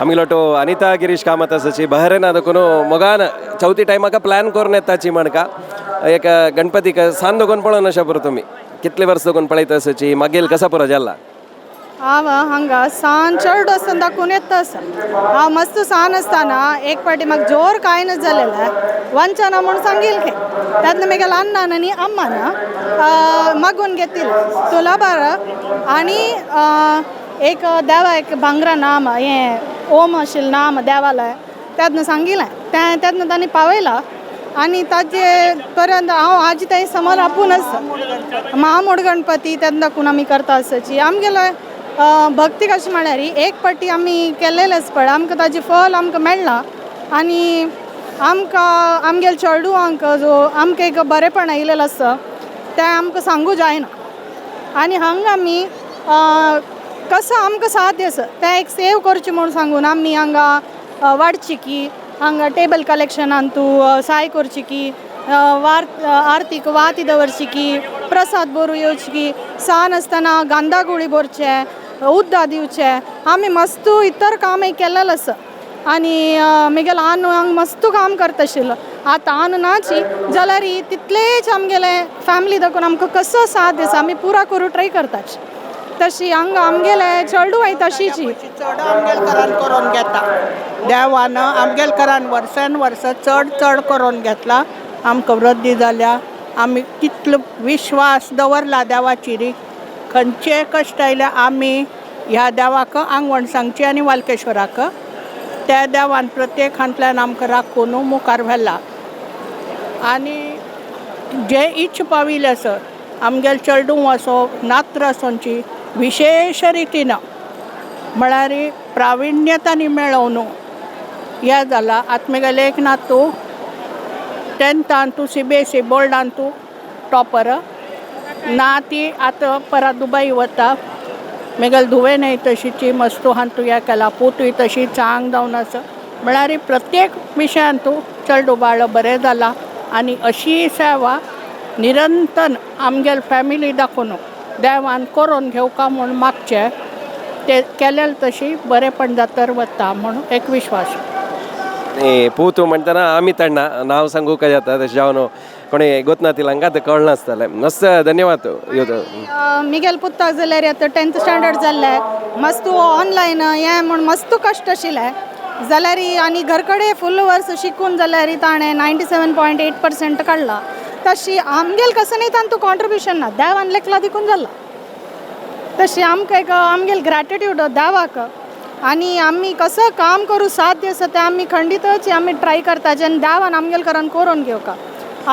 आम्ही लोटो अनिता गिरीश कामत असची बहरेन ಅದಕ್ಕೂ मगान चौथी टायमाका प्लॅन करून येताची म्हणका एक गणपती सान दोन पळोन अशा पुरो तुम्ही कितले वर्ष दोन पळयत असची मागेल कसा पुरो जाला हांव हांगा सान चड वचून दाखवून येता आसा हांव मस्त सान आसतना एक पाटी म्हाका जोर कांय ना जालेलें वंचना म्हूण सांगिल्लें तेन्ना म्हगेल्या अण्णान आनी अम्मान मागून घेतिल्लें तुला बरं आनी एक देवा एक भांगरा नाम हें ओम आशिल्लें नाम देवालय तेन्ना सांगिल्लें तेन्ना तांणी पावयलां आनी ताजे पर्यंत हांव आजी ताई समोर आपूण आसा महामोड गणपती तेन्ना दाखून आमी करता आसची आमगेले भक्ती कशें म्हळ्यार एक पाटी आमी केल्लेलेंच पळय आमकां ताजें फळ आमकां मेळ्ळां आनी आमकां आमगेल्या चेडूआंक जो आमकां एक बरेंपण आयिल्लें आसा तें आमकां सांगूं जायना आनी हांगा आमी कसो आमकां साध्य आसा तें एक सेव करचें म्हूण सांगून आमी हांगा वाडची की हांगा टेबल कलेक्शनान तूं सहाय करची की आरतीक वाती दवरची की प्रसाद बरो येवची की सान आसतना गांदा गुळी भरचे उद्दा दिवचे आमी मस्त इतर काम केल्लें आसा आनी म्हगेलो ल्हान हांगा मस्त काम करता आशिल्लो आतां आन नाची जाल्यार तितलेच आमगेले फॅमिली दाखोवन आमकां कसो साथ आसा आमी पुरा करूं ट्राय करताच तशी हांगा आमगेले चेडूं आय तशीची चड आमगेल घरान करून घेता देवान आमगेल घरान वर्सान वर्स चड करून घेतला आमकां वृद्धी जाल्या आमी कितलो विश्वास दवरला देवाचेर खंयचे कश्ट आयले आमी ह्या देवाक आंगवण सांगची आनी वालकेश्वराक त्या देवान प्रत्येक हांतल्यान आमकां राखून मुखार व्हेला आनी जे इच्छ पाविल्ले आसा आमगेल चेडूं असो नात्र आसोंची विशेष रितीन म्हळ्यार प्राविण्यतांनी मेळोवन हें जाला आतां म्हगेलें एक नातू 10th तू CBSE बोर्डान तू टॉपर ना ती आतां परत दुबई वता म्हगेल धुवेनय तशीची मस्तू हांन तू हें केला पोतूय तशी चांग जावन आसा म्हळ्यार प्रत्येक विशयान तूं चेडूं बाळ बरें जाला आनी अशी सेवा निरंतर आमगेल फॅमिली दाखोवन देवान करून घेवका म्हूण मागचें ते केलें तशी बरेंपण जातर वता म्हूण एक विश्वास पूतू म्हणटना आमी तण्णा नाव सांगू काय जाता तशें जावन कोणी गोतना तिलांका ते कळना आसतलें मस्त धन्यवाद मिगेल पुत्ताक जाल्यार आतां 10th स्टँडर्ड जाल्लें मस्त ऑनलायन हें म्हूण मस्त कश्ट आशिल्लें जाल्यार आनी घर कडेन फूल वर्स शिकून जाल्यार ताणें 97.8% काडला तशी आमगेल कसं तूं कॉन्ट्रिब्युशन ना देवान लेखला देखून जाला तशी आमकां एक आमगेल ग्रॅटिट्यूड देवाक आनी आमी कसं काम करूं साध्य आसा तें आमी खंडीतच आमी ट्राय करता जेन्ना देवान आमगेल घरान करून घेवका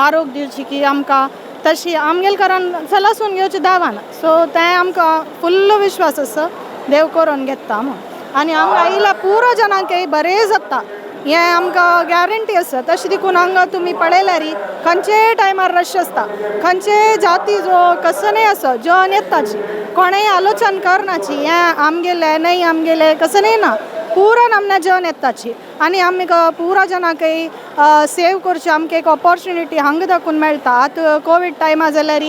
आरोग्य दिवची की आमकां तशी आमगेल घरान सलासून घेवचें देवान सो तें आमकां फुल्ल विश्वास आसा देव करून घेता म्हूण आनी हांगा आयिल्ल्या पुरो जनांकय बरें जाता हें आमकां गॅरंटी आसा तशें देखून हांगा तुमी पळयल्यार खंयचेय टायमार रश आसता खंयचेय जाती जो कसनय आसा जेवण येताची कोणेय आलोचन करनाची हें आमगेलें नाही आमगेलें कसनय ना पुरो नामना जेवण येताची आनी आमकां पुरा जनांकय सेव करची आमकां एक ऑपॉर्च्युनिटी हांगा दाखोवन मेळटा आतां कोवीड टायमा जाल्यार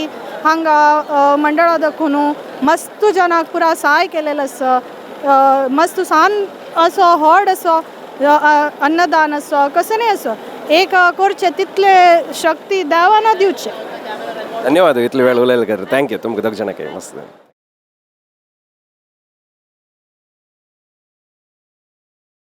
हांगा मंडळा दाखोवन मस्त जनाक पुरा सहाय केलेलो आसा मस्त सान असो व्हड असो अन्नदान असो कसनय असो एक करचें तितले शक्ती देवान दिवचे धन्यवाद इतले वेळ उलयले कर थँक्यू तुमकां दोग जाणांक मस्त